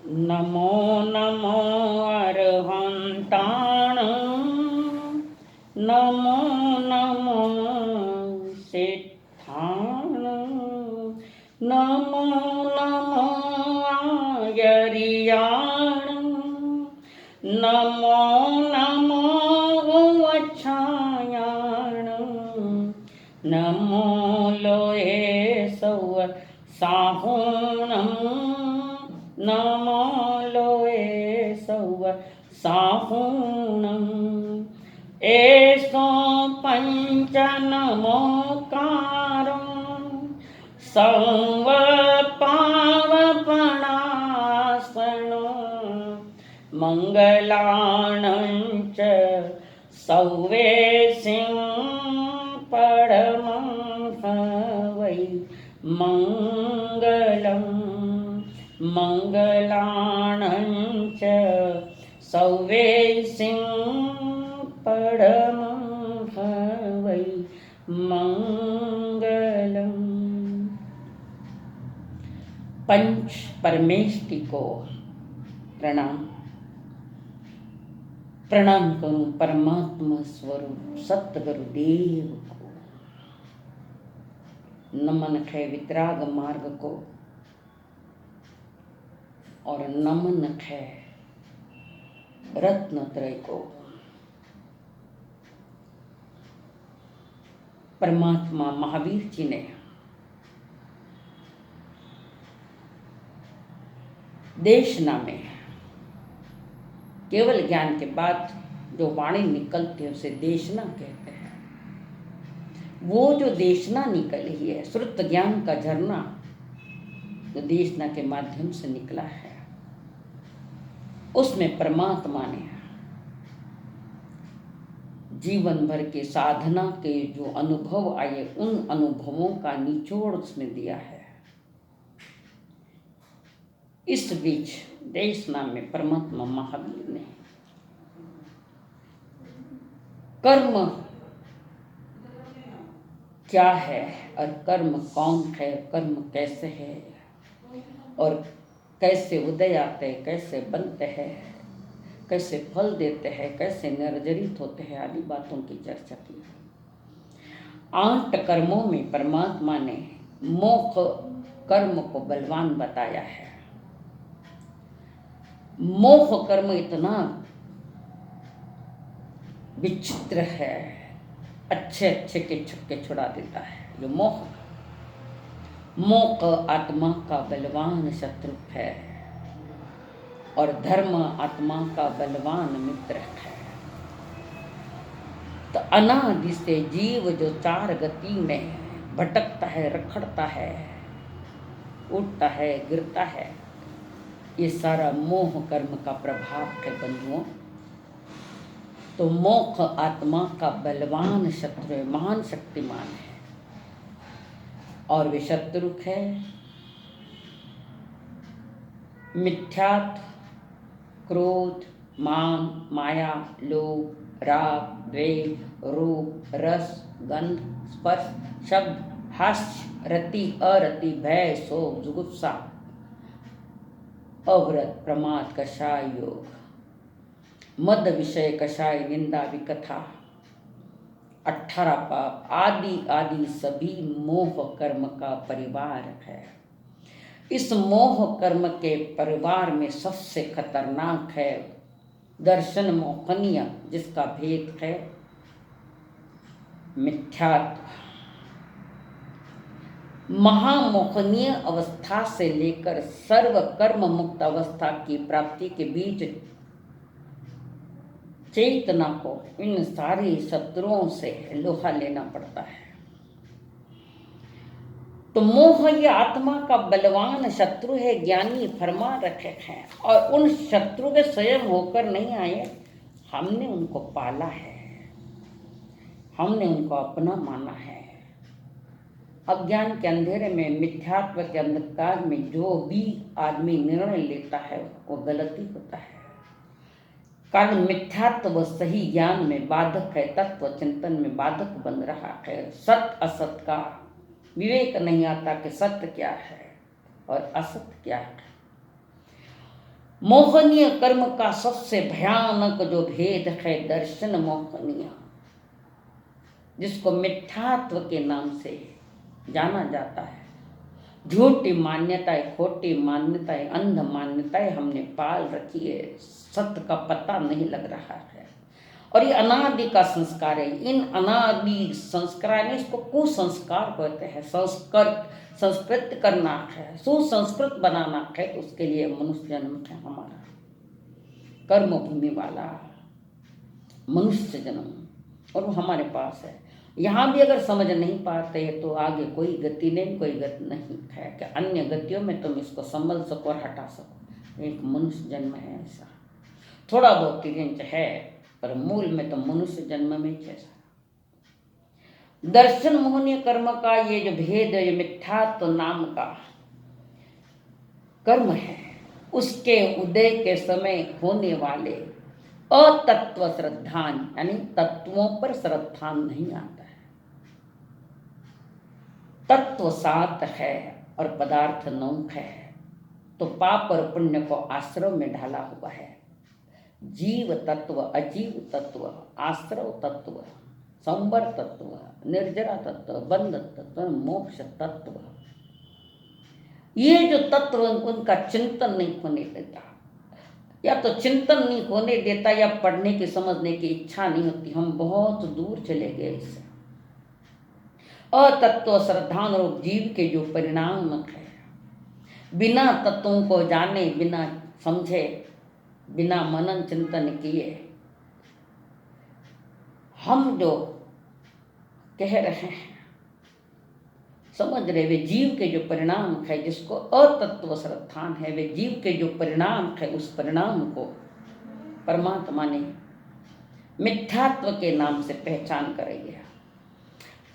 नमो नमो अरहन्ताण नमो नमो सिद्धाण नमो नमो आयर्याण नमो नमो वच्छायाण नमो लोये सौ साहुणं नमो लोये सौ साहुणं एषो पञ्च नमोकारो सर्वपावपणासनो मङ्गलानं च सौवेशिं परमं वै मङ्गलं मङ्गलानं च सौवेशिं परमं वै मंगलम। पंच परमेष्टि को प्रणाम। प्रणाम करूं परमात्मा स्वरूप सतगुरुदेव को। नमन है वितराग मार्ग को और नमन है रत्नत्रय को। परमात्मा महावीर जी ने देशना में केवल ज्ञान के बाद जो वाणी निकलती है उसे देशना कहते हैं। वो जो देशना निकली है, श्रुत ज्ञान का झरना जो देशना के माध्यम से निकला है, उसमें परमात्मा ने जीवन भर के साधना के जो अनुभव आए उन अनुभवों का निचोड़ उसमें दिया है। इस बीच देशना में परमात्मा महावीर ने कर्म क्या है और कर्म कौन है, कर्म कैसे है और कैसे उदय आते हैं, कैसे बनते हैं, कैसे फल देते हैं, कैसे निर्जरित होते हैं, आदि बातों की चर्चा की। 8 कर्मों में परमात्मा ने मोक्ष कर्म को बलवान बताया है। मोह कर्म इतना विचित्र है, अच्छे अच्छे के छक्के छुड़ा देता है। जो मोह आत्मा का बलवान शत्रु है और धर्म आत्मा का बलवान मित्र है। तो अनादि से जीव जो 4 गति में भटकता है, रखड़ता है, उठता है, गिरता है, ये सारा मोह कर्म का प्रभाव है बंधुओं। तो मोह आत्मा का बलवान शत्रु है, महान शक्तिमान है और वे शत्रु है मिथ्यात्व, क्रोध, मान, माया, लोभ, राग, द्वेष, रूप, रस, गंध, स्पर्श, शब्द, हास्य, रति, अरति, भय, शोक, जुगुप्सा, अव्रत, प्रमाद, कषाय योग, मद विषय कषाय, निंदा, विकथा, 18 पाप आदि आदि सभी मोह कर्म का परिवार है। इस मोह कर्म के परिवार में सबसे खतरनाक है दर्शन मोहनीय, जिसका भेद है मिथ्यात्व। महामोहनीय अवस्था से लेकर सर्व कर्म मुक्त अवस्था की प्राप्ति के बीच चेतना को इन सारे शत्रुओं से लोहा लेना पड़ता है। तो मोह ये आत्मा का बलवान शत्रु है, ज्ञानी फरमा रखे हैं और उन शत्रु के स्वयं होकर नहीं आए, हमने उनको पाला है, हमने उनको अपना माना है। अज्ञान के अंधेरे में, मिथ्यात्व के अंधकार में जो भी आदमी निर्णय लेता है वो गलती होता है। कारण मिथ्यात्व सही ज्ञान में बाधक है, तत्व चिंतन में बाधक बन रहा है। सत्य असत का विवेक नहीं आता कि सत्य क्या है और असत्य क्या है। मोहनीय कर्म का सबसे भयानक जो भेद है दर्शन मोहनीय, जिसको मिथ्यात्व के नाम से जाना जाता है। झूठी मान्यताएं, खोटी मान्यताएं, अंध मान्यताएं हमने पाल रखी है, सत्य का पता नहीं लग रहा है। और ये अनादि का संस्कार है। इन अनादि संस्कार, इसको कुसंस्कार कहते हैं। संस्कृत करना है, सुसंस्कृत बनाना है, तो उसके लिए मनुष्य जन्म है हमारा, कर्म भूमि वाला मनुष्य जन्म, और वो हमारे पास है। यहाँ भी अगर समझ नहीं पाते तो आगे कोई गति नहीं, कोई गति नहीं है कि अन्य गतियों में तुम इसको संभल सको और हटा सको। एक मनुष्य जन्म है, ऐसा थोड़ा बहुत तिरंज है, पर मूल में तो मनुष्य जन्म में जैसा। दर्शन मोहनीय कर्म का ये जो भेद है, ये मिथ्यात्व नाम का कर्म है, उसके उदय के समय होने वाले अतत्व श्रद्धान, यानी तत्वों पर श्रद्धा नहीं आता है। तत्व सात है और पदार्थ 9 है, तो पाप और पुण्य को आश्रव में ढाला हुआ है। जीव तत्व, अजीव तत्व, आश्रव तत्व, संवर तत्व, निर्जरा तत्व, बंध तत्व, मोक्ष तत्व, ये जो तत्व उनका चिंतन नहीं होने देता, या तो चिंतन नहीं होने देता, या पढ़ने की समझने की इच्छा नहीं होती। हम बहुत दूर चले गए इससे। अतत्व श्रद्धान और जीव के जो परिणाम है, बिना तत्वों को जाने, बिना समझे, बिना मनन चिंतन किए हम जो कह रहे हैं, समझ रहे, वे जीव के जो परिणाम है, जिसको अतत्व श्रद्धान है, वे जीव के जो परिणाम है, उस परिणाम को परमात्मा ने मिथ्यात्व के नाम से पहचान कराई है।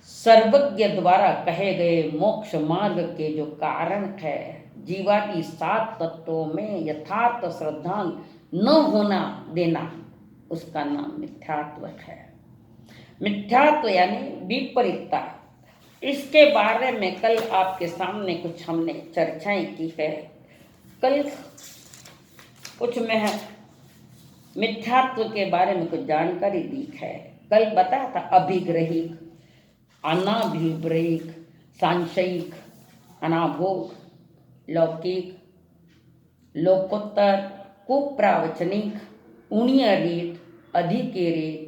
सर्वज्ञ द्वारा कहे गए मोक्ष मार्ग के जो कारण है, जीवादि 7 तत्वों में यथार्थ श्रद्धा न होना देना, उसका नाम मिथ्यात्व है। मिथ्यात्व यानी विपरीतता। इसके बारे में कल आपके सामने कुछ हमने चर्चाएं की है। कल कुछ में मिथ्यात्व के बारे में कुछ जानकारी दी है। कल बताया था अभिग्रहिक, अनाभिग्रहिक, सांशयिक, अनाभोग, लौकिक, लोकोत्तर, कुप्रावचनिक, उणीय रीत, अधिके रीत,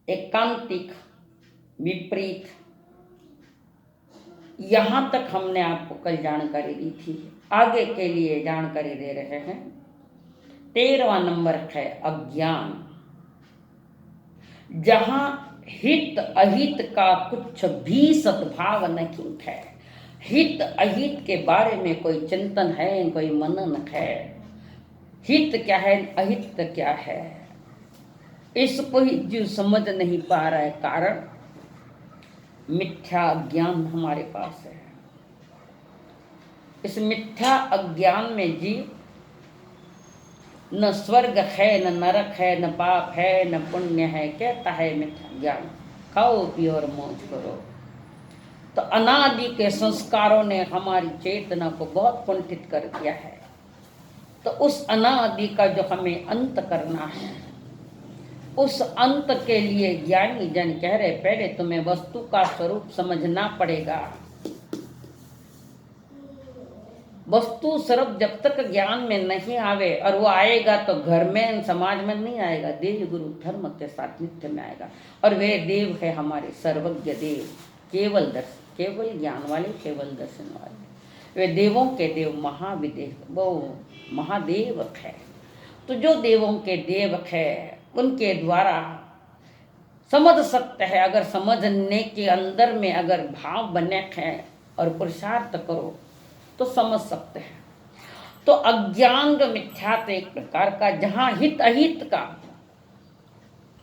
एकांतिक, विपरीत, यहाँ तक हमने आपको कल जानकारी दी थी। आगे के लिए जानकारी दे रहे हैं। 13वां नंबर है अज्ञान, जहाँ हित अहित का कुछ भी सद्भाव नहीं है। हित अहित के बारे में कोई चिंतन है, कोई मनन है। हित क्या है, अहित क्या है, इसको ही जो समझ नहीं पा रहा है, कारण मिथ्या अज्ञान हमारे पास है। इस मिथ्या अज्ञान में जीव न स्वर्ग है, न नरक है, न पाप है, न पुण्य है, कहता है मिथ्या ज्ञान। खाओ पियो और मौज करो। तो अनादि के संस्कारों ने हमारी चेतना को बहुत कुंठित कर दिया है। तो उस अनादि का जो हमें अंत करना है, उस अंत के लिए ज्ञानी जन कह रहे, पहले तुम्हें वस्तु का स्वरूप समझना पड़ेगा। वस्तु स्वरूप जब तक ज्ञान में नहीं आवे, और वो आएगा तो घर में, समाज में नहीं आएगा, देव गुरु धर्म के सानिध्य में आएगा। और वे देव है हमारे सर्वज्ञ देव, केवल दर्शन, केवल ज्ञान वाले, केवल दर्शन वाले। वे देवों के देव, महाविदेव, वो महादेव है। तो जो देवों के देव है, उनके द्वारा समझ सकते हैं। अगर समझने के अंदर में अगर भाव बने हैं और पुरुषार्थ करो तो समझ सकते हैं। तो अज्ञान जो मिथ्यात्व एक प्रकार का, जहाँ हित अहित का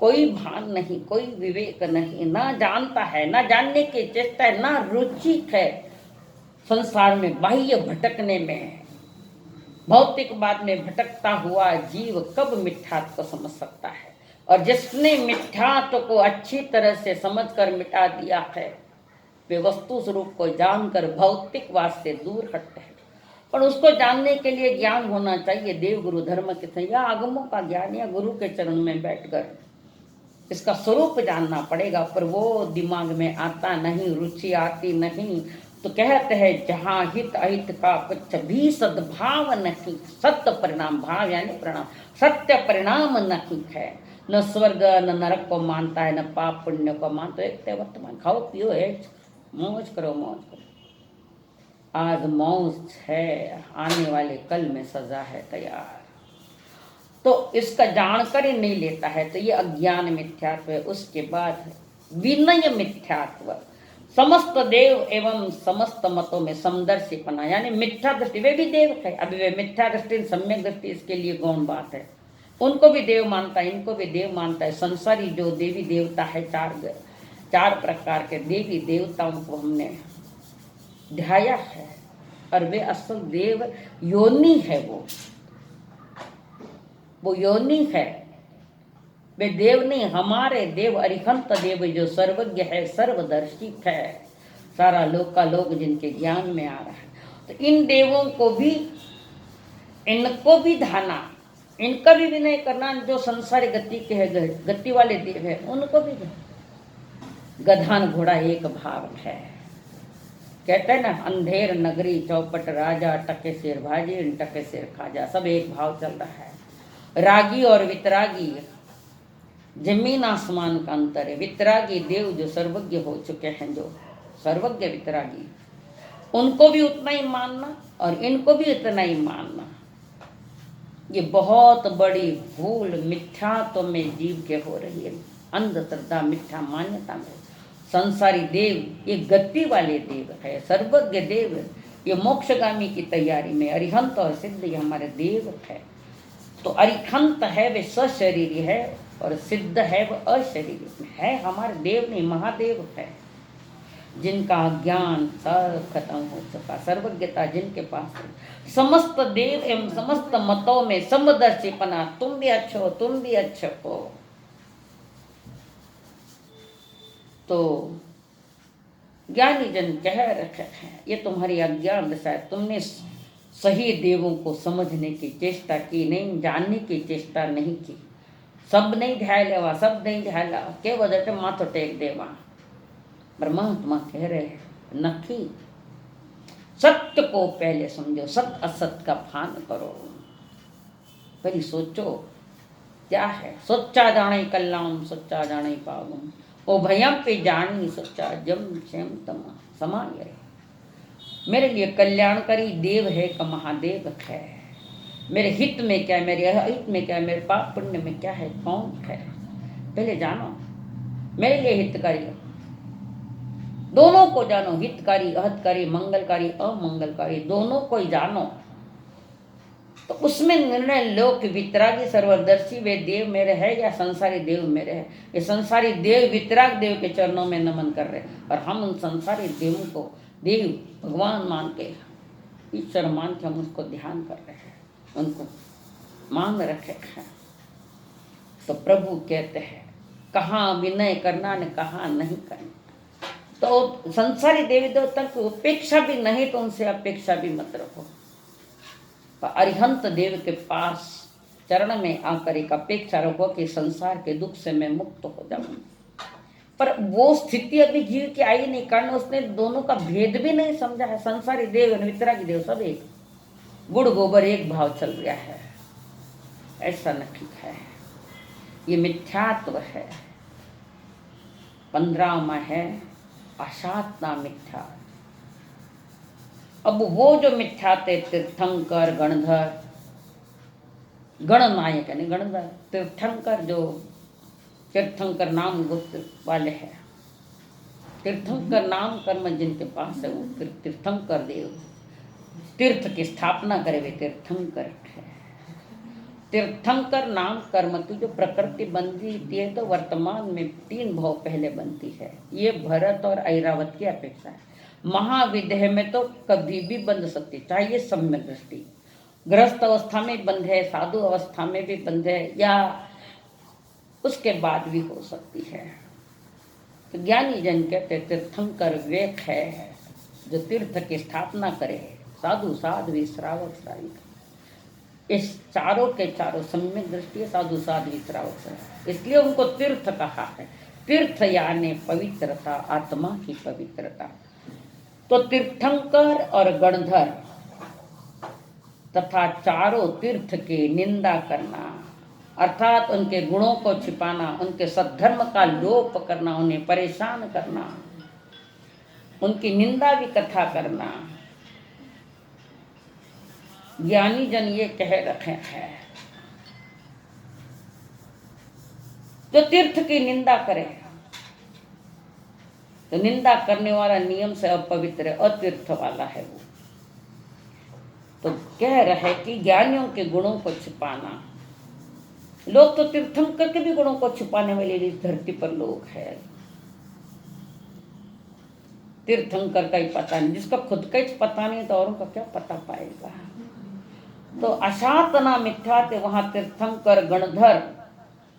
कोई भान नहीं, कोई विवेक नहीं, ना जानता है, ना जानने की चेष्टा है, ना रुचि है संसार में, बाह्य भटकने में, भौतिकवाद में भटकता हुआ जीव कब मिथ्यात्व को समझ सकता है। और जिसने मिथ्यात्व को अच्छी तरह से समझकर मिटा दिया है, वे वस्तु स्वरूप को जानकर भौतिकवाद से दूर हटते हैं। पर उसको जानने के लिए ज्ञान होना चाहिए। देव गुरु धर्म के या आगमों का ज्ञान या गुरु के चरण में बैठकर इसका स्वरूप जानना पड़ेगा, पर वो दिमाग में आता नहीं, रुचि आती नहीं। तो कहते हैं जहाँ हित अहित का कुछ भी सद्भाव नहीं, सत्य परिणाम, भाव यानी परिणाम, सत्य परिणाम नहीं है। न स्वर्ग न नरक को मानता है, न पाप पुण्य को मानता है। एक वर्तमान खाओ पियो है, मौज करो मौज करो। आज मौज है, आने वाले कल में सजा है तैयार। तो इसका जानकारी नहीं लेता है तो ये अज्ञान मिथ्यात्व है। उसके बाद विनय मिथ्यात्व, समस्त देव एवं समस्त मतों में समदर्शीपना, यानी मिथ्या दृष्टि। वे भी देव है, अभी वे मिथ्या दृष्टि सम्यक दृष्टि, इसके लिए गौण बात है। उनको भी देव मानता है, इनको भी देव मानता है। संसारी जो देवी देवता है, चार प्रकार के देवी देवताओं को हमने ध्याया है, और वे असल देव योनि है। वो योनि है, वे देव नहीं। हमारे देव अरिहंत देव जो सर्वज्ञ है, सर्वदर्शी है, सारा लोक का लोक जिनके ज्ञान में आ रहा है। तो इन देवों को भी, इनको भी धाना, इनका भी विनय करना। जो संसारी गति के है, गति वाले देव है, उनको भी गधान घोड़ा एक भाव है। कहते हैं ना, अंधेर नगरी चौपट राजा, टके सिर भाजी टके सिर खाजा, सब एक भाव चल रहा है। रागी और वितरागी, जमीन आसमान का अंतर है। वितरागी देव जो सर्वज्ञ हो चुके हैं, जो सर्वज्ञ वितरागी, उनको भी उतना ही मानना और इनको भी उतना ही मानना, ये बहुत बड़ी भूल मिथ्यात्व में जीव के हो रही है। अंधश्रद्धा, मिथ्या मान्यता में संसारी देव ये गति वाले देव है, सर्वज्ञ देव ये मोक्षगामी की तैयारी में। अरिहंत और सिद्ध ये हमारे देव है। तो अरिहंत है वे सशरीरी है, और सिद्ध है वो अशरीरी है। हमारे देव नहीं, महादेव है, जिनका ज्ञान सब खत्म हो चुका, सर्वज्ञता जिनके पास है। समस्त देव एवं समस्त मतों में समदर्शीपना, तुम भी अच्छे हो, तुम भी अच्छे हो। तो ज्ञानी जन कह रखे हैं, ये तुम्हारी अज्ञान दशा है, तुमने सही देवों को समझने की चेष्टा की नहीं, जानने की चेष्टा नहीं की। सब नहीं ध्यान लेवा, सब नहीं ध्यान लेवा, के वजह से माथो टेक देवा। परमात्मा कह रहे हैं नखी, सत्य को पहले समझो, सत्य असत का भान करो। पहले सोचो क्या है। सोचा जाने कल्याण, सोचा जाने पावम, ओ भयम पे जानी सोचा जम क्षेम तमा समाय। मेरे लिए कल्याणकारी देव है का महादेव है। मेरे हित में क्या है, मेरे अहित में क्या है, मेरे पाप पुण्य में क्या है, कौन है, पहले जानो। मेरे लिए हितकारी, दोनों को जानो, हितकारी अहितकारी, मंगलकारी अमंगलकारी, दोनों को ही जानो। तो उसमें निर्णय लो कि वितरागी सर्वदर्शी वे देव मेरे है या संसारी देव मेरे है। ये संसारी देव वितराग देव के चरणों में नमन कर रहे, और हम उन संसारी देवों को देव भगवान मान के, ईश्वर मान के हम उसको ध्यान कर रहे हैं, उनको मान रखे हैं। तो प्रभु कहते हैं कहाँ विनय करना ने कहाँ नहीं करना। तो संसारी देवी देवता की उपेक्षा भी नहीं, तो उनसे अपेक्षा भी मत रखो। अरिहंत देव के पास चरण में आकर एक अपेक्षा रखो कि संसार के दुख से मैं मुक्त हो जाऊं। पर वो स्थिति अभी जीव की आई नहीं, कारण उसने दोनों का भेद भी नहीं समझा है। संसारी देव और वितरागी देव सब एक, गुड़ गोबर एक भाव चल रहा है, ऐसा नहीं है। ये मिथ्यात्व है। 15वां है अशातना मिथ्या। अब वो जो मिथ्या थे तीर्थंकर गणधर, गणनायक यानी गणधर, तीर्थंकर जो तीर्थंकर नाम गोत्र वाले हैं, तीर्थंकर नाम कर्म जिनके पास है वो तीर्थंकर देव, तीर्थ की स्थापना करे वे तीर्थंकर है। तीर्थंकर नाम कर्म की जो प्रकृति बनती है तो वर्तमान में 3 भाव पहले बनती है। ये भरत और ऐरावत की अपेक्षा है। महाविदेह में तो कभी भी बंध सकती, चाहिए सम्यक दृष्टि। गृहस्थ अवस्था में बंध है, साधु अवस्था में भी बंध है, या उसके बाद भी हो सकती है। तो ज्ञानी जन कहते तीर्थंकर वेक है जो तीर्थ की स्थापना करे, साधु साध्वी श्रावक श्राविका, इस चारों के चारों सम्यक दृष्टि है, साधु साध्वी श्रावक श्राविका, इसलिए उनको तीर्थ कहा है। तीर्थ यानी पवित्रता, आत्मा की पवित्रता। तो तीर्थंकर और गणधर तथा चारों तीर्थ की निंदा करना अर्थात उनके गुणों को छिपाना, उनके सद्धर्म का लोप करना, उन्हें परेशान करना, उनकी निंदा भी कथा करना, ज्ञानी जन ये कह रखे हैं। जो तीर्थ की निंदा करे तो निंदा करने वाला नियम से अपवित्र है, अतीर्थ वाला है वो। तो कह रहे कि ज्ञानियों के गुणों को छिपाना, लोग तो तीर्थंकर के भी गुणों को छुपाने वाले इस धरती पर लोग हैं। तीर्थंकर का ही पता नहीं, जिसका खुद का ही पता नहीं तो औरों का क्या पता पाएगा। तो अशातना मिथ्या थे वहां तीर्थंकर गणधर,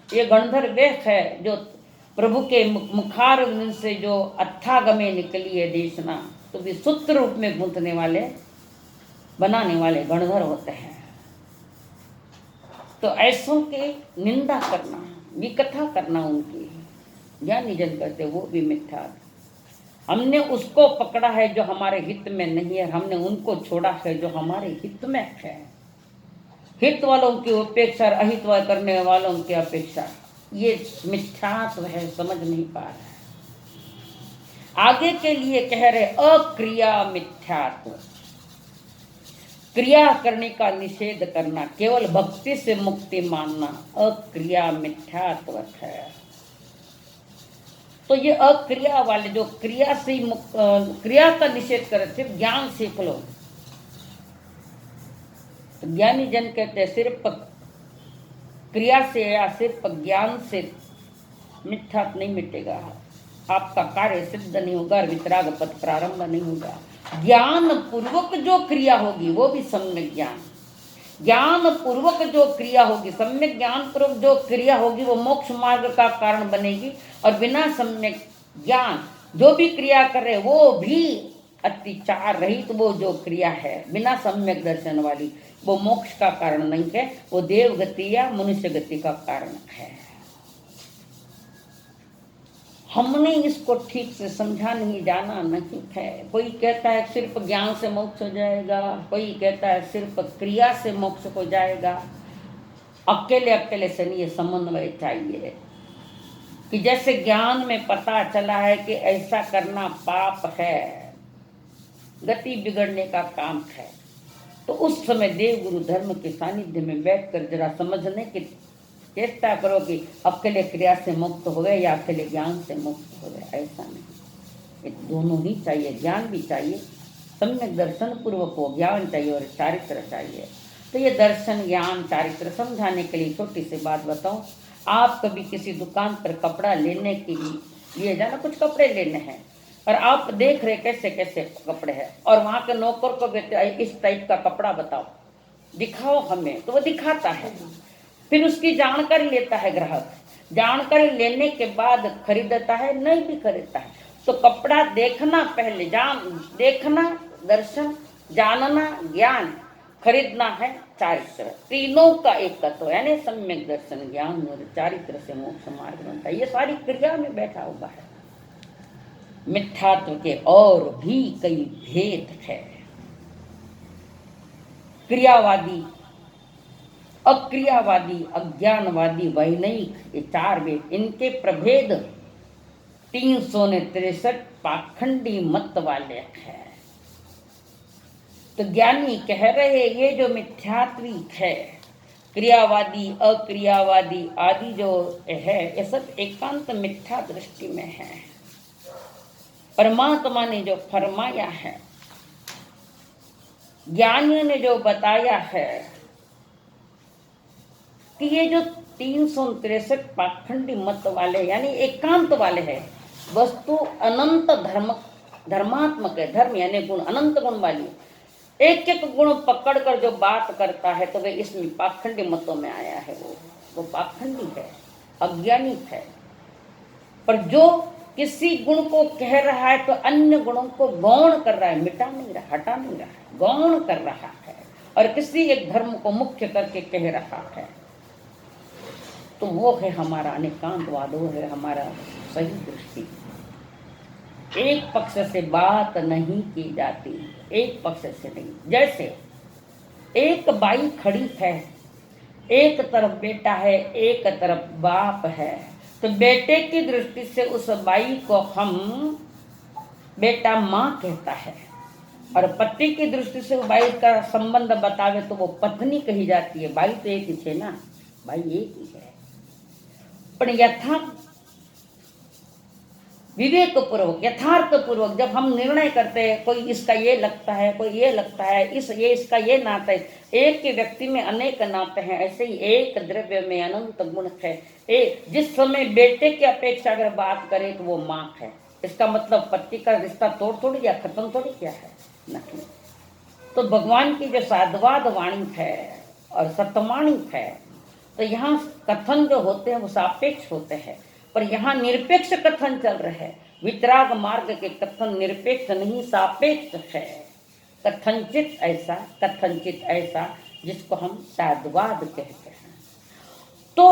ये गणधर वे है जो प्रभु के मुखार से जो अथागमे निकली है देशना, तो भी सूत्र रूप में गूंथने वाले, बनाने वाले गणधर होते हैं। तो ऐसों के निंदा करना, विकथा करना उनकी, ज्ञानी जन करते वो भी मिथ्या। हमने उसको पकड़ा है जो हमारे हित में नहीं है, हमने उनको छोड़ा है जो हमारे हित में है। हित वालों की उपेक्षा, अहित करने वालों की अपेक्षा, ये मिथ्यात्व है, समझ नहीं पा रहे। आगे के लिए कह रहे अक्रिया मिथ्यात्व, क्रिया करने का निषेध करना, केवल भक्ति से मुक्ति मानना अक्रिया मिथ्यात्व है। तो ये अक्रिया वाले जो क्रिया से क्रिया का निषेध करे, सिर्फ ज्ञान सीख लो। तो ज्ञानी जन कहते हैं सिर्फ क्रिया से या सिर्फ ज्ञान से मिथ्यात्व नहीं मिटेगा, आपका कार्य सिद्ध नहीं होगा, वितराग पथ प्रारंभ नहीं होगा। ज्ञान पूर्वक जो क्रिया होगी वो भी सम्यक ज्ञान, ज्ञान पूर्वक जो क्रिया होगी, सम्यक ज्ञान पूर्वक जो क्रिया होगी वो मोक्ष मार्ग का कारण बनेगी। और बिना सम्यक ज्ञान जो भी क्रिया करे वो भी अत्याचार रहित वो जो क्रिया है बिना सम्यक दर्शन वाली, वो मोक्ष का कारण नहीं है, वो देव गति या मनुष्य गति का कारण है। हमने इसको ठीक से समझा नहीं, जाना नहीं है। कोई कहता है सिर्फ ज्ञान से मोक्ष हो जाएगा, कोई कहता है सिर्फ क्रिया से मोक्ष हो जाएगा। अकेले अकेले से नहीं, ये समन्वय चाहिए कि जैसे ज्ञान में पता चला है कि ऐसा करना पाप है, गति बिगड़ने का काम है, तो उस समय देव गुरु धर्म के सानिध्य में बैठकर जरा समझने की चेष्टा करो कि अकेले क्रिया से मुक्त हो गए या अकेले ज्ञान से मुक्त हो गए। ऐसा नहीं, ये दोनों ही चाहिए, ज्ञान भी चाहिए, सम्यक दर्शन पूर्वक हो ज्ञान चाहिए और चारित्र चाहिए। तो ये दर्शन ज्ञान चारित्र समझाने के लिए छोटी सी बात बताऊं। आप कभी किसी दुकान पर कपड़ा लेने के लिए जाना, कुछ कपड़े लेने हैं और आप देख रहे कैसे कैसे कपड़े हैं, और वहाँ के नौकर को कहते इस टाइप का कपड़ा बताओ, दिखाओ हमें, तो वो दिखाता है। फिर उसकी जानकारी लेता है ग्राहक, जानकारी लेने के बाद खरीदता है, नहीं भी खरीदता है। तो कपड़ा देखना पहले, देखना दर्शन, जानना ज्ञान, खरीदना है चारित्र, तीनों का एक तत्व यानी सम्यक दर्शन ज्ञान और चारित्र से मोक्ष मार्ग बनता है। ये सारी क्रिया में बैठा हुआ है। मिथ्यात्व के और भी कई भेद है। क्रियावादी, अक्रियावादी, अज्ञानवादी, वैनयिक, ये चार भेद, इनके प्रभेद 363 पाखंडी मत वाले हैं। तो ज्ञानी कह रहे ये जो मिथ्यात्वी है, क्रियावादी अक्रियावादी आदि जो है, ये सब एकांत मिथ्या दृष्टि में है। परमात्मा ने जो फरमाया है, ज्ञानियों ने जो बताया है कि ये जो 363 पाखंडी मत वाले यानी एकांत वाले हैं, वस्तु अनंत धर्मात्मक है, धर्म यानी गुण, अनंत गुण वाली, एक एक गुण पकड़कर जो बात करता है तो वे इसमें पाखंडी मतों में आया है। वो पाखंडी है, अज्ञानी है। पर जो किसी गुण को कह रहा है तो अन्य गुणों को गौण कर रहा है, मिटा नहीं रहा, हटा नहीं रहा है, गौण कर रहा है, और किसी एक धर्म को मुख्य करके कह रहा है। तो वो है हमारा अनेकांतवाद, वो है हमारा सही दृष्टि। एक पक्ष से बात नहीं की जाती, एक पक्ष से नहीं। जैसे एक बाई खड़ी है, एक तरफ बेटा है, एक तरफ बाप है, तो बेटे की दृष्टि से उस बाई को हम बेटा माँ कहता है, और पति की दृष्टि से वो बाई का संबंध बतावे तो वो पत्नी कही जाती है। बाई तो एक ही है ना, बाई एक ही है। पर यथा विवेक पूर्वक, यथार्थ पूर्वक जब हम निर्णय करते हैं, कोई इसका ये लगता है, कोई ये लगता है, इसका ये नाता है, एक के व्यक्ति में अनेक नाते हैं, ऐसे ही एक द्रव्य में अनंत गुण है। एक जिस समय बेटे की अपेक्षा अगर बात करें तो वो माँ है। इसका मतलब पति का रिश्ता तोड़ थोड़ी या खत्म थोड़ी क्या है, नहीं। तो भगवान की जो साधुवाद वाणी है और सतवाणी है, तो यहाँ कथन जो होते हैं वो सापेक्ष होते हैं, पर यहाँ निरपेक्ष कथन चल रहे हैं। वितराग मार्ग के कथन निरपेक्ष नहीं सापेक्ष है। कथनचित ऐसा जिसको हम साधुवाद कहते हैं। तो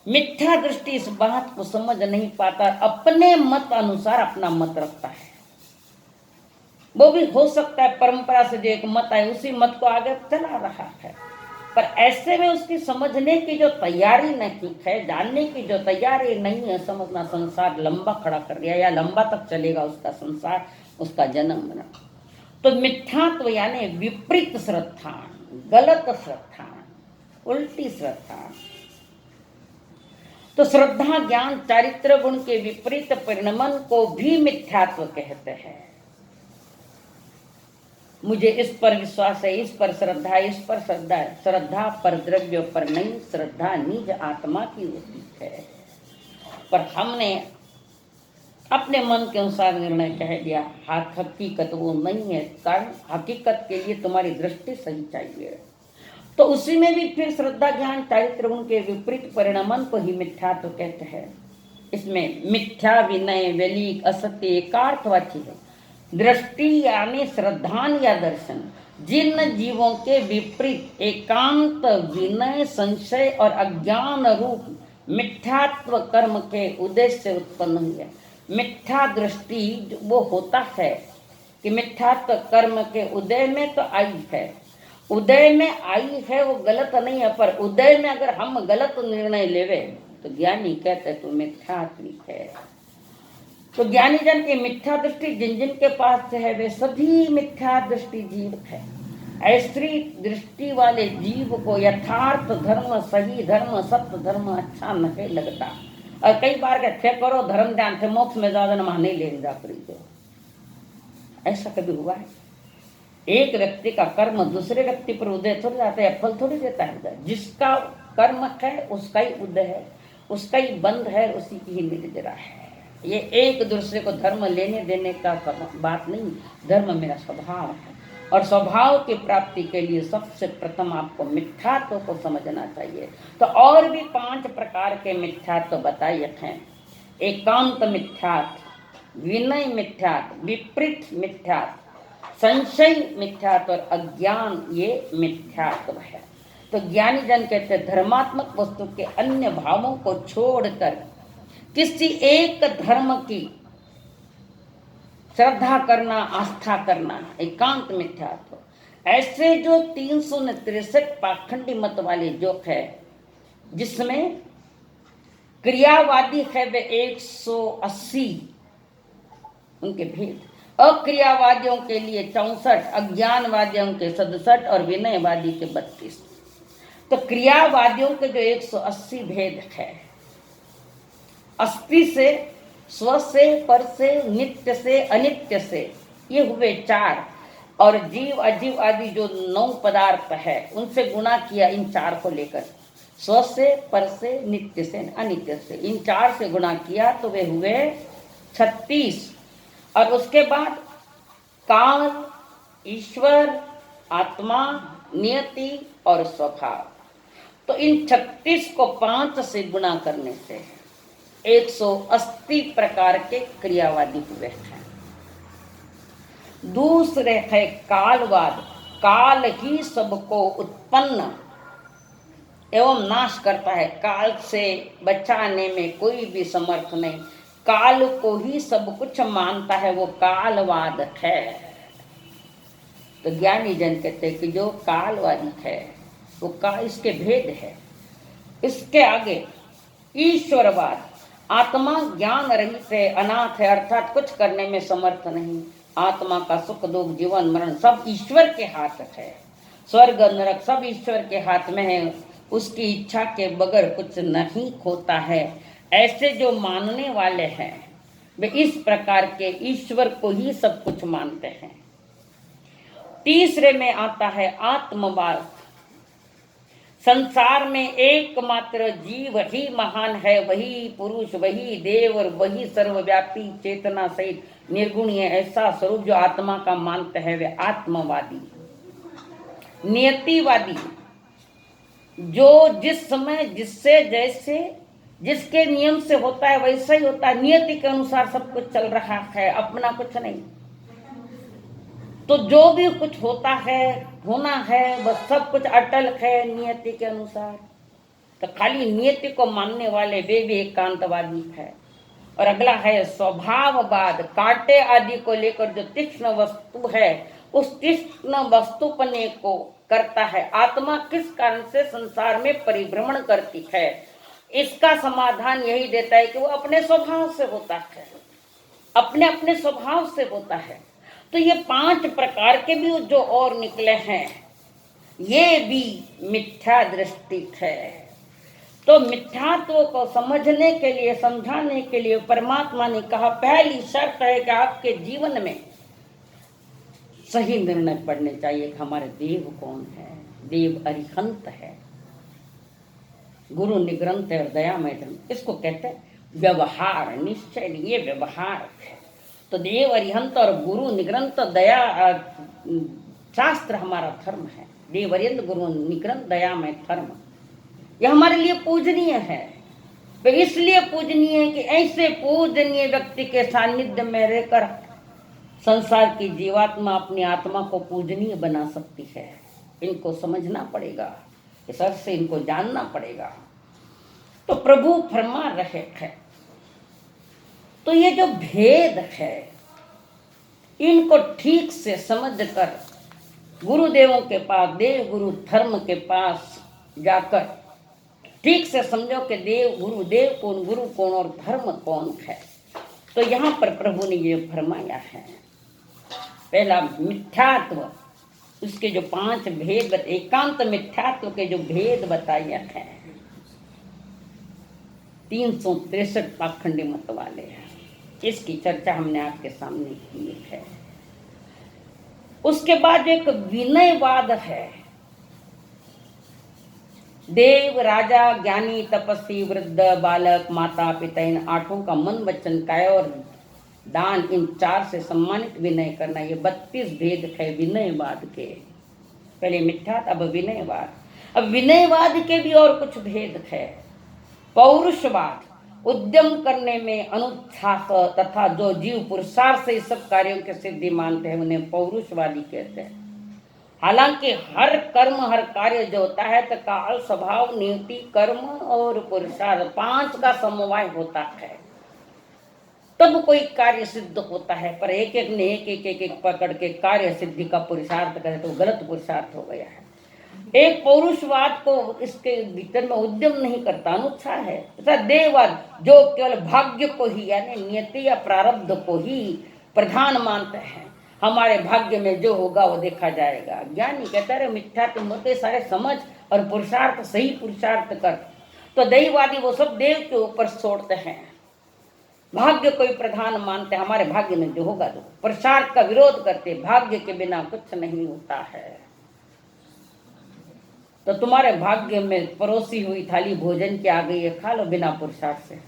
मिथ्या दृष्टि इस बात को समझ नहीं पाता, अपने मत अनुसार अपना मत रखता है। वो भी हो सकता है परंपरा से जो एक मत है उसी मत को आगे चला रहा है, पर ऐसे में उसकी समझने की जो तैयारी नहीं है, जानने की जो तैयारी नहीं है, समझना संसार लंबा खड़ा कर दिया या लंबा तक चलेगा उसका संसार, उसका जन्म बना। तो मिथ्यात्व यानी विपरीत श्रद्धा, गलत श्रद्धा, उल्टी श्रद्धा। तो श्रद्धा ज्ञान चारित्र गुण के विपरीत परिणमन को भी मिथ्यात्व कहते हैं। मुझे इस पर विश्वास है, इस पर श्रद्धा है, इस पर श्रद्धा है। श्रद्धा पर द्रव्य पर नहीं, श्रद्धा निज आत्मा की होती है। पर हमने अपने मन के अनुसार निर्णय कह दिया, हकीकत वो नहीं है। कारण हकीकत के लिए तुम्हारी दृष्टि सही चाहिए। तो उसी में भी फिर श्रद्धा ज्ञान चारित्र गुण के विपरीत परिणमन को ही मिथ्यात्व कहते हैं। इसमें मिथ्या, विनय, वेलिक, असत्य एकार्थवाची है। दृष्टि यानी श्रद्धान या दर्शन जिन जीवों के विपरीत एकांत, विनय, संशय और अज्ञान रूप मिथ्यात्व कर्म के उद्देश्य से उत्पन्न हुई है। मिथ्या दृष्टि वो होता है कि मिथ्यात्व कर्म के उदय में तो आई है, उदय में आई है, वो गलत नहीं है। पर उदय में अगर हम गलत निर्णय लेवे तो ज्ञानी कहते तो मिथ्यात्विक है। तो ज्ञानी जन की मिथ्या दृष्टि जिन जिन के पास है वे सभी मिथ्या दृष्टि जीव है। ऐसी दृष्टि वाले जीव को यथार्थ धर्म, सही धर्म, सत्य धर्म अच्छा नहीं लगता। और कई बार कहते करो धर्म ध्यान थे मोक्ष में ज्यादा नमा नहीं ले जा जो ऐसा कभी हुआ है? एक व्यक्ति का कर्म दूसरे व्यक्ति पर उदय थोड़ी जाता है, फल थोड़ी देता है। जिसका कर्म है उसका ही उदय है, उसका ही बंध है, उसी की ही निर्जरा है। ये एक दूसरे को धर्म लेने देने का बात नहीं। धर्म मेरा स्वभाव है, और स्वभाव की प्राप्ति के लिए सबसे प्रथम आपको मिथ्यात्व को समझना चाहिए। तो और भी 5 प्रकार के मिथ्यात्व बताए हैं। एकांत मिथ्यात्व, विनय मिथ्यात्व, विपरीत मिथ्यात्व, संशय मिथ्यात्व और अज्ञान, ये मिथ्यात्व है। तो ज्ञानी जन कहते हैं धर्मात्मक वस्तु के अन्य भावों को छोड़कर किसी एक धर्म की श्रद्धा करना, आस्था करना एकांत मिथ्यात्व। ऐसे जो 363 पाखंडी मत वाले जो है, जिसमें क्रियावादी है वे 180 उनके भेद, अक्रियावादियों के लिए 64, अज्ञानवादियों के 67 और विनयवादी के 32। तो क्रियावादियों के जो 180 भेद है, अस्थि से, स्व से, पर से, नित्य से, अनित्य से, ये हुए 4। और जीव अजीव आदि जो 9 पदार्थ है उनसे गुणा किया इन 4 को लेकर, स्व से, पर से, नित्य से, अनित्य से, इन 4 से गुणा किया तो वे हुए 36। और उसके बाद काल, ईश्वर, आत्मा, नियति और स्वभाव। तो इन 36 को 5 से गुणा करने से 180 प्रकार के क्रियावादी हुए हैं। दूसरे है कालवाद, काल ही सबको उत्पन्न एवं नाश करता है, काल से बचाने में कोई भी समर्थ नहीं, काल को ही सब कुछ मानता है, वो कालवाद है। तो ज्ञानी जन कहते हैं कि जो कालवादी है वो काल, इसके भेद है। इसके आगे ईश्वरवाद, आत्मा ज्ञान रहित है, अनाथ है, अर्थात कुछ करने में समर्थ नहीं, आत्मा का सुख दुख जीवन मरण सब ईश्वर के हाथ है, स्वर्ग नरक सब ईश्वर के हाथ में है, उसकी इच्छा के बगैर कुछ नहीं होता है। ऐसे जो मानने वाले हैं वे इस प्रकार के ईश्वर को ही सब कुछ मानते हैं। तीसरे में आता है आत्मवाद, संसार में एकमात्र जीव ही महान है, वही पुरुष, वही देव और वही सर्वव्यापी चेतना सहित निर्गुणीय ऐसा स्वरूप जो आत्मा का मानते हैं वे आत्मवादी। नियतिवादी, जो जिस समय जिससे जैसे जिसके नियम से होता है वैसा ही होता है, नियति के अनुसार सब कुछ चल रहा है, अपना कुछ नहीं। तो जो भी कुछ होता है होना है बस सब कुछ अटल है नियति के अनुसार। तो खाली नियति को मानने वाले वे भी एकांतवादी है। और अगला है स्वभाववाद, कांटे आदि को लेकर जो तीक्ष्ण वस्तु है उस तीक्ष्ण वस्तुपने को करता है। आत्मा किस कारण से संसार में परिभ्रमण करती है, इसका समाधान यही देता है कि वो अपने स्वभाव से होता है, अपने अपने स्वभाव से होता है। तो ये 5 प्रकार के भी जो और निकले हैं ये भी मिथ्या दृष्टि है। तो मिथ्यात्व को समझने के लिए, समझाने के लिए परमात्मा ने कहा पहली शर्त है कि आपके जीवन में सही निर्णय पड़ने चाहिए कि हमारे देव कौन है। देव अरिहंत है, गुरु निग्रंथ है और दयामय धर्म, इसको कहते हैं व्यवहार। निश्चय नहीं, ये व्यवहार है। तो देव अरिहंत और गुरु निग्रंथ दया शास्त्र हमारा धर्म है। देव अरिहंत गुरु निग्रंथ दयामय धर्म यह हमारे लिए पूजनीय है। तो इसलिए पूजनीय है कि ऐसे पूजनीय व्यक्ति के सानिध्य में रहकर संसार की जीवात्मा अपनी आत्मा को पूजनीय बना सकती है। इनको समझना पड़ेगा, इस अर्थ से इनको जानना पड़ेगा। तो प्रभु फरमा रहे हैं, तो ये जो भेद है इनको ठीक से समझकर गुरुदेवों के पास, देव गुरु धर्म के पास जाकर ठीक से समझो कि देव गुरु, देव कौन, गुरु कौन और धर्म कौन है। तो यहाँ पर प्रभु ने ये फरमाया है, पहला मिथ्यात्व, उसके जो 5 भेद, एकांत मिथ्यात्व के जो भेद बताए हैं 363 पाखंडी मत वाले हैं, इसकी चर्चा हमने आपके सामने की है। उसके बाद एक विनयवाद है। देव, राजा, ज्ञानी, तपस्वी, वृद्ध, बालक, माता पिता, इन 8 का मन वचन काया और दान, इन 4 से सम्मानित विनय करना, ये 32 भेद है विनयवाद के। पहले मिथ्यात्व, अब विनयवाद। अब विनयवाद के भी और कुछ भेद है। पौरुषवाद, उद्यम करने में अनुत्साह तथा जो जीव पुरुषार्थ से इस सब कार्यों के सिद्धि मानते हैं उन्हें पौरुषवादी कहते हैं। हालांकि हर कर्म, हर कार्य जो होता है तो काल, स्वभाव, नियति, कर्म और पुरुषार्थ 5 का समवाय होता है, तब कोई कार्य सिद्ध होता है। पर एक एक ने एक पकड़ के कार्य सिद्धि का पुरुषार्थ करे तो गलत पुरुषार्थ हो गया है। एक पौरुषवाद को इसके भीतर में उद्यम नहीं करता, अनुत्साह है। तथा देववाद जो केवल भाग्य को ही, यानी नियति या प्रारब्ध को ही प्रधान मानते हैं, हमारे भाग्य में जो होगा वो देखा जाएगा। ज्ञानी कहता है मिथ्यात्व मते सारे समझ और पुरुषार्थ, सही पुरुषार्थ कर। तो दैववादी वो सब देव के ऊपर छोड़ते हैं, भाग्य को ही प्रधान मानते हैं, हमारे भाग्य में जो होगा। तो पुरुषार्थ का विरोध करते, भाग्य के बिना कुछ नहीं होता है। तो तुम्हारे भाग्य में परोसी हुई थाली भोजन की आ गई है, खा लो, बिना पुरुषार्थ से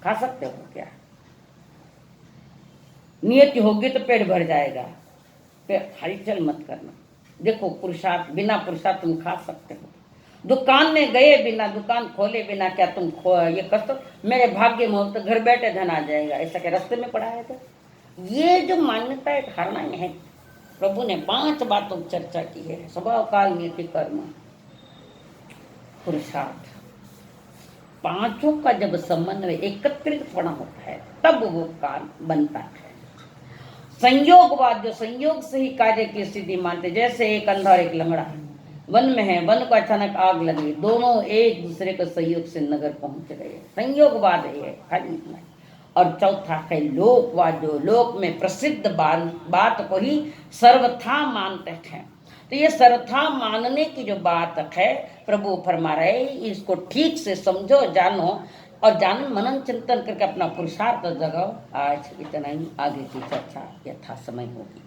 खा सकते हो क्या? नियति होगी तो पेट भर जाएगा, फिर हलचल मत करना। देखो पुरुषार्थ, बिना पुरुषार्थ तुम खा सकते हो। दुकान में गए बिना, दुकान खोले बिना क्या तुम ये कर सकते? मेरे भाग्य में हो तो घर बैठे धन आ जाएगा, ऐसा क्या रास्ते में पड़ा है? तो ये जो मान्यताएं धारणाएं हैं, प्रभु ने 5 बातों की चर्चा की है। स्वभाव, काल, नीति, कर्म, पुरुषार्थ, पांचों का जब समन्वय एकत्रित पड़ा होता है तब वो काम बनता है। संयोगवाद जो संयोग से ही कार्य की स्थिति मानते, जैसे एक अंधा और एक लंगड़ा वन में है, वन को अचानक आग लगी, दोनों एक दूसरे के सहयोग से नगर पहुंच गए, संयोगवाद है खाली इतना। और चौथा है लोकवाद, जो लोक में प्रसिद्ध बात को ही सर्वथा मानते हैं। तो ये सर्वथा मानने की जो बात है, प्रभु फरमा रहे इसको ठीक से समझो, जानो, और जान मनन चिंतन करके अपना पुरुषार्थ जगाओ। आज इतना ही, आगे की चर्चा यथा समय होगी।